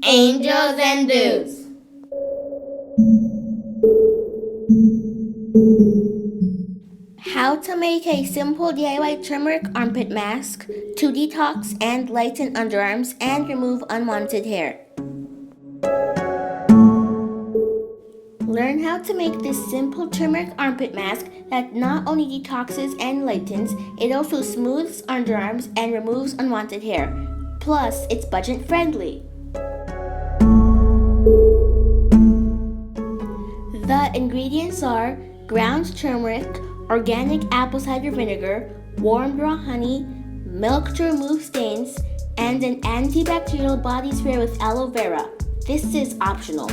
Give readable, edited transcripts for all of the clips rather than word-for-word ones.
Angels and Dudes. How to make a simple DIY turmeric armpit mask to detox and lighten underarms and remove unwanted hair. Learn how to make this simple turmeric armpit mask that not only detoxes and lightens, it also smooths underarms and removes unwanted hair. Plus, it's budget friendly. The ingredients are ground turmeric, organic apple cider vinegar, warm raw honey, milk to remove stains, and an antibacterial body spray with aloe vera. This is optional.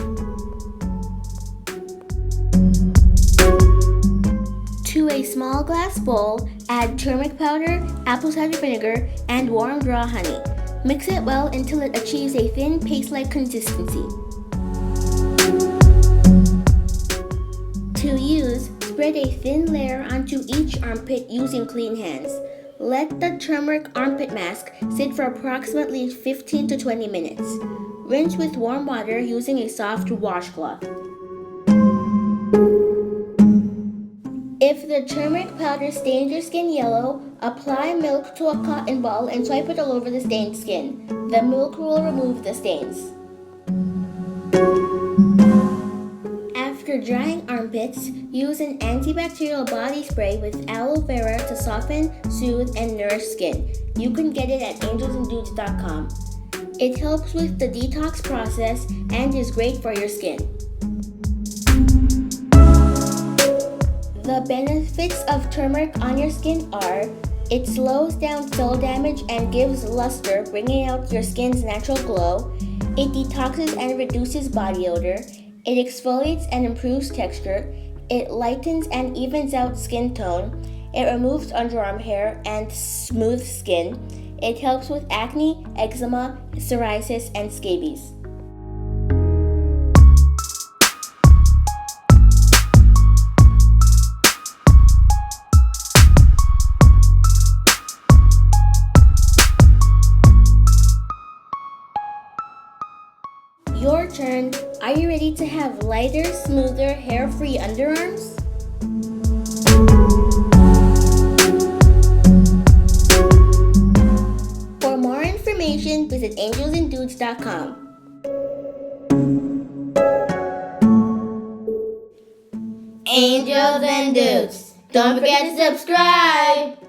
To a small glass bowl, add turmeric powder, apple cider vinegar, and warm raw honey. Mix it well until it achieves a thin paste-like consistency. To use, spread a thin layer onto each armpit using clean hands. Let the turmeric armpit mask sit for approximately 15 to 20 minutes. Rinse with warm water using a soft washcloth. If the turmeric powder stains your skin yellow, apply milk to a cotton ball and swipe it all over the stained skin. The milk will remove the stains. After drying armpits, use an antibacterial body spray with aloe vera to soften, soothe, and nourish skin. You can get it at angelsanddudes.com. It helps with the detox process and is great for your skin. The benefits of turmeric on your skin are: it slows down cell damage and gives luster, bringing out your skin's natural glow. It detoxes and reduces body odor. It exfoliates and improves texture. It lightens and evens out skin tone. It removes underarm hair and smooths skin. It helps with acne, eczema, psoriasis, and scabies. Your turn. Are you ready to have lighter, smoother, hair-free underarms? For more information, visit angelsanddudes.com. Angels and Dudes. Don't forget to subscribe!